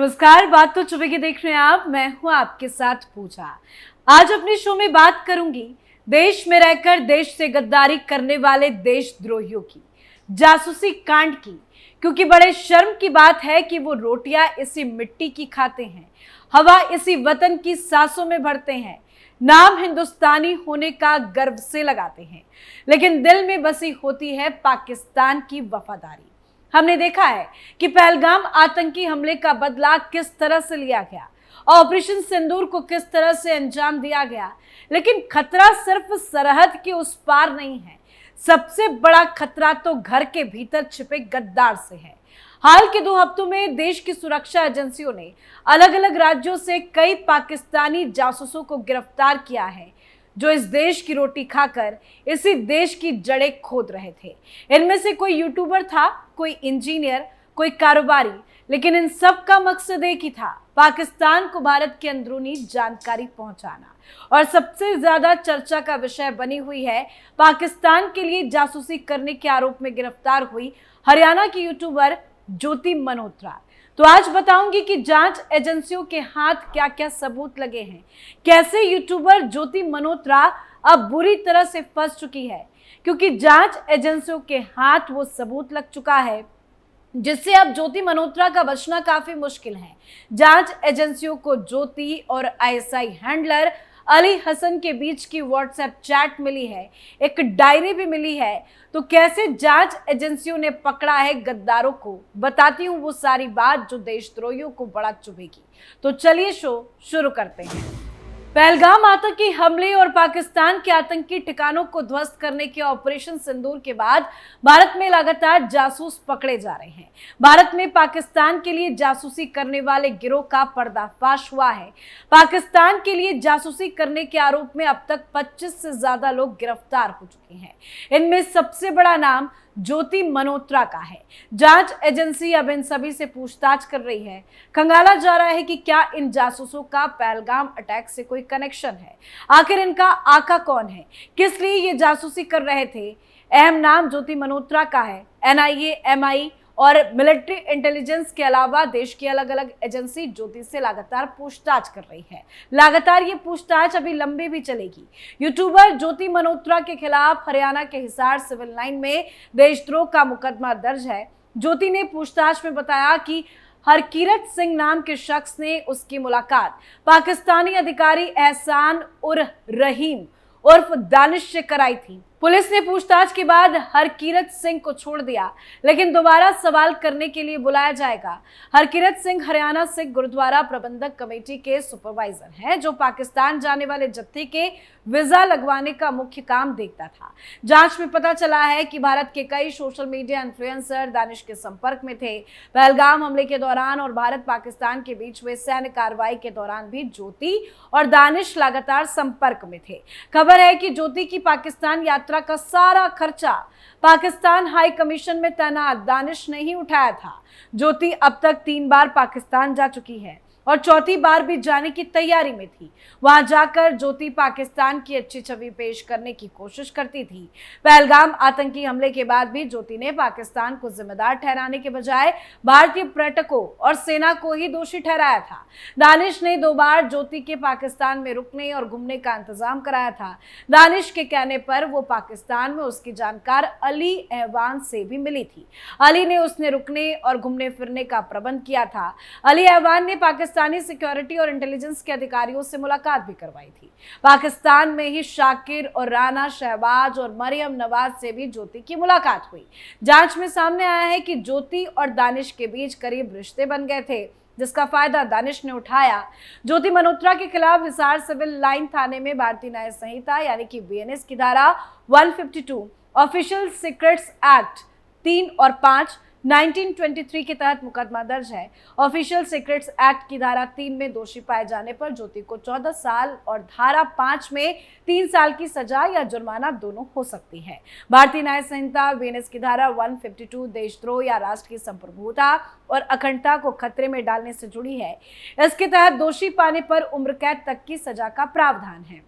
नमस्कार, बात तो चुभेगी देख रहे हैं आप। मैं हूं आपके साथ पूजा। आज अपने शो में बात करूंगी देश में रहकर देश से गद्दारी करने वाले देशद्रोहियों की, जासूसी कांड की। क्योंकि बड़े शर्म की बात है कि वो रोटियां इसी मिट्टी की खाते हैं, हवा इसी वतन की सांसों में भरते हैं, नाम हिंदुस्तानी होने का गर्व से लगाते हैं, लेकिन दिल में बसी होती है पाकिस्तान की वफादारी। हमने देखा है कि पहलगाम आतंकी हमले का बदला किस तरह से लिया गया, ऑपरेशन सिंदूर को किस तरह से अंजाम दिया गया। लेकिन खतरा सिर्फ सरहद के उस पार नहीं है, सबसे बड़ा खतरा तो घर के भीतर छिपे गद्दार से है। हाल के 2 हफ्तों में देश की सुरक्षा एजेंसियों ने अलग अलग राज्यों से कई पाकिस्तानी जासूसों को गिरफ्तार किया है, जो इस देश की रोटी खाकर इसी देश की जड़ें खोद रहे थे। इनमें से कोई यूट्यूबर था, कोई इंजीनियर, कोई कारोबारी, लेकिन इन सब का मकसद एक ही था, पाकिस्तान को भारत की अंदरूनी जानकारी पहुंचाना। और सबसे ज्यादा चर्चा का विषय बनी हुई है पाकिस्तान के लिए जासूसी करने के आरोप में गिरफ्तार हुई हरियाणा की यूट्यूबर ज्योति मल्होत्रा। तो आज बताऊंगी कि जांच एजेंसियों के हाथ क्या क्या सबूत लगे हैं, कैसे यूट्यूबर ज्योति मल्होत्रा अब बुरी तरह से फंस चुकी है, क्योंकि जांच एजेंसियों के हाथ वो सबूत लग चुका है जिससे अब ज्योति मल्होत्रा का बचना काफी मुश्किल है। जांच एजेंसियों को ज्योति और आईएसआई हैंडलर अली हसन के बीच की व्हाट्सएप चैट मिली है, एक डायरी भी मिली है। तो कैसे जांच एजेंसियों ने पकड़ा है गद्दारों को, बताती हूं वो सारी बात जो देशद्रोहियों को बड़ा चुभेगी। तो चलिए शो शुरू करते हैं। पहलगाम आतंकी हमले और पाकिस्तान के आतंकी ठिकानों को ध्वस्त करने के ऑपरेशन सिंदूर के बाद भारत में लगातार जासूस पकड़े जा रहे हैं। भारत में पाकिस्तान के लिए जासूसी करने वाले गिरोह का पर्दाफाश हुआ है। पाकिस्तान के लिए जासूसी करने के आरोप में अब तक 25 से ज्यादा लोग गिरफ्तार हो चुके हैं। इनमें सबसे बड़ा नाम ज्योति मल्होत्रा का है। जांच एजेंसी अब इन सभी से पूछताछ कर रही है। खंगाला जा रहा है कि क्या इन जासूसों का पहलगाम अटैक से कोई कनेक्शन है, आखिर इनका आका कौन है, किस लिए ये जासूसी कर रहे थे। अहम नाम ज्योति मल्होत्रा का है। एनआईए, एमआई और मिलिट्री इंटेलिजेंस के अलावा देश की अलग अलग एजेंसी ज्योति से लगातार पूछताछ कर रही है। लगातार ये पूछताछ अभी लंबी भी चलेगी। यूट्यूबर ज्योति मल्होत्रा के खिलाफ हरियाणा के हिसार सिविल लाइन में देशद्रोह का मुकदमा दर्ज है। ज्योति ने पूछताछ में बताया कि हरकीरत सिंह नाम के शख्स ने उसकी मुलाकात पाकिस्तानी अधिकारी एहसान उर रहीम उर्फ दानिश से कराई थी। पुलिस ने पूछताछ के बाद हरकीरत सिंह को छोड़ दिया, लेकिन दोबारा सवाल करने के लिए बुलाया जाएगा। हरकीरत सिंह हरियाणा सिख गुरुद्वारा प्रबंधक कमेटी के सुपरवाइजर हैं, जो पाकिस्तान जाने वाले जत्थे के वीजा लगवाने का मुख्य काम देखता था। जांच में पता चला है कि भारत के कई सोशल मीडिया इन्फ्लुएंसर दानिश के संपर्क में थे। पहलगाम हमले के दौरान और भारत पाकिस्तान के बीच हुए सैन्य कार्रवाई के दौरान भी ज्योति और दानिश लगातार संपर्क में थे। खबर है कि ज्योति की पाकिस्तान यात्रा का सारा खर्चा पाकिस्तान हाई कमीशन में तैनात दानिश ने ही उठाया था। ज्योति अब तक 3 बार पाकिस्तान जा चुकी है और चौथी बार भी जाने की तैयारी में थी। वहां जाकर ज्योति पाकिस्तान की अच्छी छवि पेश करने की कोशिश करती थी। पहलगाम आतंकी हमले के बाद भी ज्योति ने पाकिस्तान को जिम्मेदार ठहराने के बजाय भारतीय पर्यटकों और सेना को ही दोषी ठहराया था। दानिश ने 2 बार ज्योति के पाकिस्तान में रुकने और घूमने का इंतजाम कराया था। दानिश के कहने पर वो पाकिस्तान में उसकी जानकार अली एहवान से भी मिली थी। अली ने उसने रुकने और घूमने फिरने का प्रबंध किया था। अली एहवान ने पाकिस्तानी सिक्योरिटी और इंटेलिजेंस के अधिकारियों से मुलाकात भी करवाई थी। पाकिस्तान में ही शाकिर और राना शहबाज और मरियम नवाज से भी ज्योति की मुलाकात हुई। जांच में सामने आया है कि ज्योति और दानिश के बीच करीब रिश्ते बन गए थे, जिसका फायदा दानिश ने उठाया। ज्योति मल्होत्रा के खिलाफ हिसार सिविल लाइन थाने में भारतीय न्याय संहिता यानी कि बीएनएस की धारा 152, ऑफिशियल सीक्रेट्स एक्ट 3 और 5 1923 के तहत मुकदमा दर्ज है। ऑफिशियल सीक्रेट्स एक्ट की धारा 3 में दोषी पाए जाने पर ज्योति को 14 साल और धारा 5 में 3 साल की सजा या जुर्माना दोनों हो सकती है। भारतीय न्याय संहिता बीएनएस की धारा 152 देशद्रोह या राष्ट्र की संप्रभुता और अखंडता को खतरे में डालने से जुड़ी है। इसके तहत दोषी पाने पर उम्र कैद तक की सजा का प्रावधान है।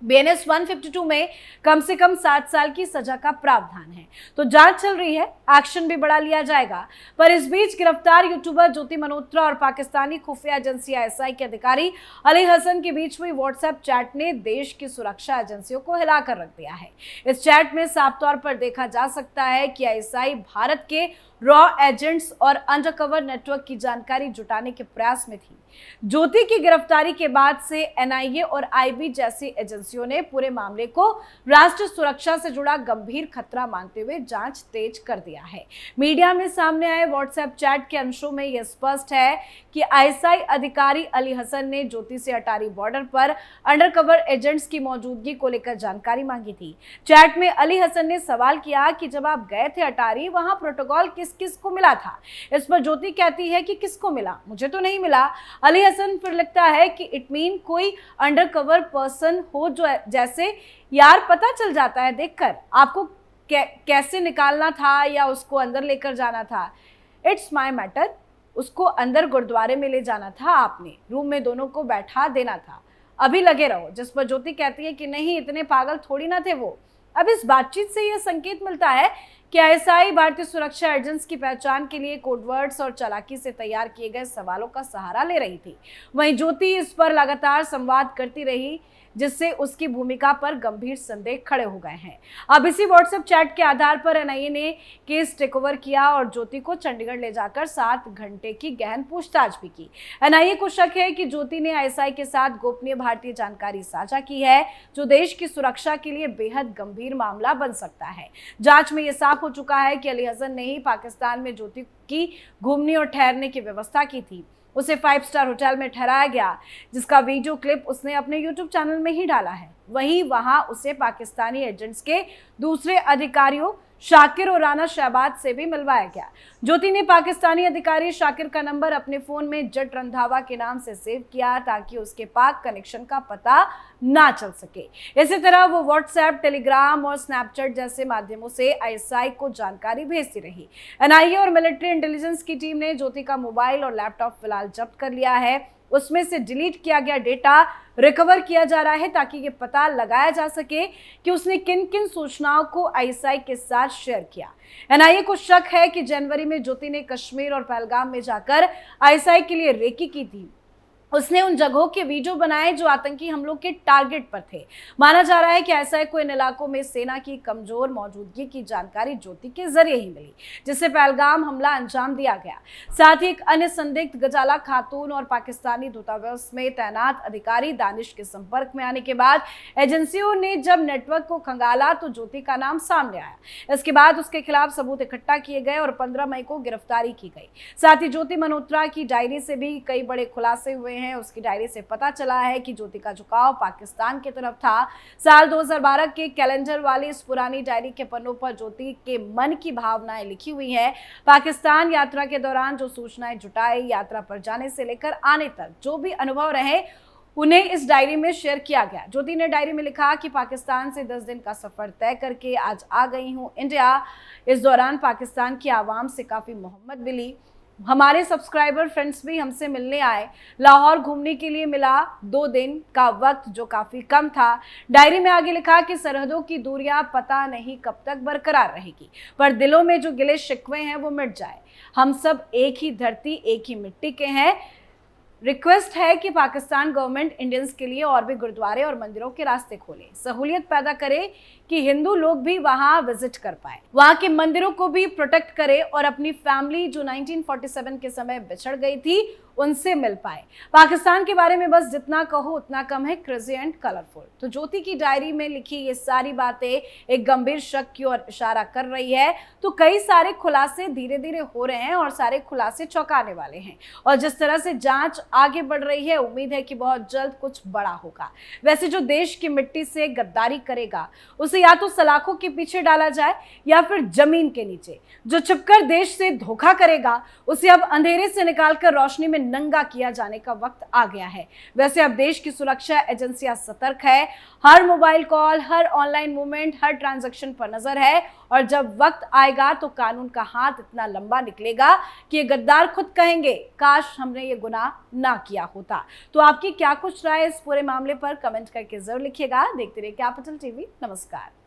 BNS 152 में कम से कम 7 साल की सजा का प्रावधान है। तो जांच चल रही है, एक्शन भी बढ़ा लिया जाएगा। पर इस बीच गिरफ्तार यूट्यूबर ज्योति मल्होत्रा और पाकिस्तानी खुफिया एजेंसी ISI के अधिकारी अली हसन के बीच हुई व्हाट्सएप चैट ने देश की सुरक्षा एजेंसियों को हिलाकर रख दिया है। इस चैट में साफ तौर पर देखा जा सकता है कि ISI भारत के रॉ एजेंट्स और अंडरकवर नेटवर्क की जानकारी जुटाने के प्रयास में थी। ज्योति की गिरफ्तारी के बाद से NIA और IB जैसी एजेंसियों ने पूरे मामले को राष्ट्र सुरक्षा से जुड़ा गंभीर खतरा मानते हुए जांच तेज कर दिया है। मीडिया में सामने आए व्हाट्सएप चैट के अंशों में यह स्पष्ट है कि ISI अधिकारी अली हसन ने ज्योति से अटारी बॉर्डर पर अंडरकवर एजेंट्स की मौजूदगी को लेकर जानकारी मांगी थी। चैट में अली हसन ने सवाल किया कि जब आप गए थे अटारी, वहां प्रोटोकॉल किस किस को मिला था। इस पर ज्योति कहती है कि किसको मिला, मुझे तो नहीं मिला। अली हसन फिर लिखता है कि इट मीन कोई अंडरकवर पर्सन हो जो जैसे यार पता चल जाता है देखकर आपको कैसे निकालना था या उसको अंदर लेकर जाना था। It's my matter. उसको अंदर गुरुद्वारे में ले जाना था, आपने रूम में दोनों को बैठा देना था, अभी लगे रहो। जिस पर ज्योति कहती है कि नहीं, इतने पागल थोड़ी ना थे वो। अब इस बातचीत से यह संकेत मिलता है कि ISI भारतीय सुरक्षा एजेंट्स की पहचान के लिए कोडवर्ड्स और चालाकी से तैयार किए गए सवालों का सहारा ले रही थी। वहीं ज्योति इस पर लगातार संवाद करती रही, जिससे उसकी भूमिका पर गंभीर संदेह खड़े हो गए हैं। अब इसी व्हाट्सएप चैट के आधार पर NIA ने केस टेकओवर किया और ज्योति को चंडीगढ़ ले जाकर 7 घंटे की गहन पूछताछ भी की। NIA को शक है कि ज्योति ने ISI के साथ गोपनीय भारतीय जानकारी साझा की है, जो देश की सुरक्षा के लिए बेहद गंभीर मामला बन सकता है। जांच में यह साफ हो चुका है कि अली हसन ने ही पाकिस्तान में ज्योति की घूमने और ठहरने की व्यवस्था की थी। उसे 5 स्टार होटल में ठहराया गया, जिसका वीडियो क्लिप उसने अपने YouTube चैनल में ही डाला है। वहीं वहां उसे पाकिस्तानी एजेंट्स के दूसरे अधिकारियों शाकिर और राना शहबाज से भी मिलवाया गया। ज्योति ने पाकिस्तानी अधिकारी शाकिर का नंबर अपने फोन में जट रंधावा के नाम से सेव किया ताकि उसके पाक कनेक्शन का पता ना चल सके। इसी तरह वो व्हाट्सएप, टेलीग्राम और स्नैपचैट जैसे माध्यमों से ISI को जानकारी भेजती रही। NIA और मिलिट्री इंटेलिजेंस की टीम ने ज्योति का मोबाइल और लैपटॉप फिलहाल जब्त कर लिया है। उसमें से डिलीट किया गया डेटा रिकवर किया जा रहा है ताकि ये पता लगाया जा सके कि उसने किन किन सूचनाओं को ISI के साथ शेयर किया। NIA को शक है कि जनवरी में ज्योति ने कश्मीर और पहलगाम में जाकर ISI के लिए रेकी की थी। उसने उन जगहों के वीडियो बनाए जो आतंकी हमलों के टारगेट पर थे। माना जा रहा है कि ISI को इन इलाकों में सेना की कमजोर मौजूदगी की जानकारी ज्योति के जरिए ही मिली, जिससे पहलगाम हमला अंजाम दिया गया। साथ ही एक अन्य संदिग्ध गजाला खातून और पाकिस्तानी दूतावास में तैनात अधिकारी दानिश के संपर्क में आने के बाद एजेंसियों ने जब नेटवर्क को खंगाला तो ज्योति का नाम सामने आया। इसके बाद उसके खिलाफ सबूत इकट्ठा किए गए और 15 मई को गिरफ्तारी की गई। साथ ही ज्योति मल्होत्रा की डायरी से भी कई बड़े खुलासे हुए हैं। उसकी डायरी से पता चला है कि ज्योति का झुकाव पाकिस्तान की तरफ था। साल 2012 के कैलेंडर वाली इस पुरानी डायरी के पन्नों पर ज्योति के मन की भावनाएं लिखी हुई हैं। पाकिस्तान यात्रा के दौरान जो सूचनाएं जुटाई, यात्रा पर जाने से लेकर आने तक जो भी अनुभव रहे, उन्हें इस डायरी में शेयर किया गया। ज्योति ने डायरी में लिखा कि पाकिस्तान से 10 दिन का सफर तय करके आज आ गई हूं इंडिया। इस दौरान पाकिस्तान की आवाम से काफी मोहब्बत मिली। हमारे सब्सक्राइबर फ्रेंड्स भी हमसे मिलने आए। लाहौर घूमने के लिए मिला 2 दिन का वक्त, जो काफ़ी कम था। डायरी में आगे लिखा कि सरहदों की दूरियां पता नहीं कब तक बरकरार रहेगी, पर दिलों में जो गिले शिकवे हैं वो मिट जाए। हम सब एक ही धरती, एक ही मिट्टी के हैं। रिक्वेस्ट है कि पाकिस्तान गवर्नमेंट इंडियंस के लिए और भी गुरुद्वारे और मंदिरों के रास्ते खोले, सहूलियत पैदा करे कि हिंदू लोग भी वहां विजिट कर पाए, वहां के मंदिरों को भी प्रोटेक्ट करे और अपनी फैमिली जो 1947 के समय बिछड़ गई थी उनसे मिल पाए। पाकिस्तान के बारे में बस जितना कहो उतना कम है, क्रेजी एंड कलरफुल। तो ज्योति की डायरी में लिखी ये सारी बातें एक गंभीर शक की ओर इशारा कर रही है। तो कई सारे खुलासे धीरे धीरे हो रहे हैं और सारे खुलासे चौंकाने वाले हैं। और जिस तरह से जांच आगे बढ़ रही है, उम्मीद है कि बहुत जल्द कुछ बड़ा होगा। वैसे जो देश की मिट्टी से गद्दारी करेगा उसे या तो सलाखों के पीछे डाला जाए या फिर जमीन के नीचे। जो छिपकर देश से धोखा करेगा उसे अब अंधेरे से निकालकर रोशनी में नंगा किया जाने का वक्त आ गया है। वैसे अब देश की सुरक्षा एजेंसियां सतर्क है, हर मोबाइल कॉल, हर ऑनलाइन मूवमेंट, हर ट्रांजैक्शन पर नजर है और जब वक्त आएगा तो कानून का हाथ इतना लंबा निकलेगा कि ये गद्दार खुद कहेंगे काश हमने ये गुनाह ना किया होता। तो आपकी क्या कुछ राय इस पूरे मामले पर कमेंट करके जरूर लिखिएगा। देखते रहिए कैपिटल टीवी। नमस्कार।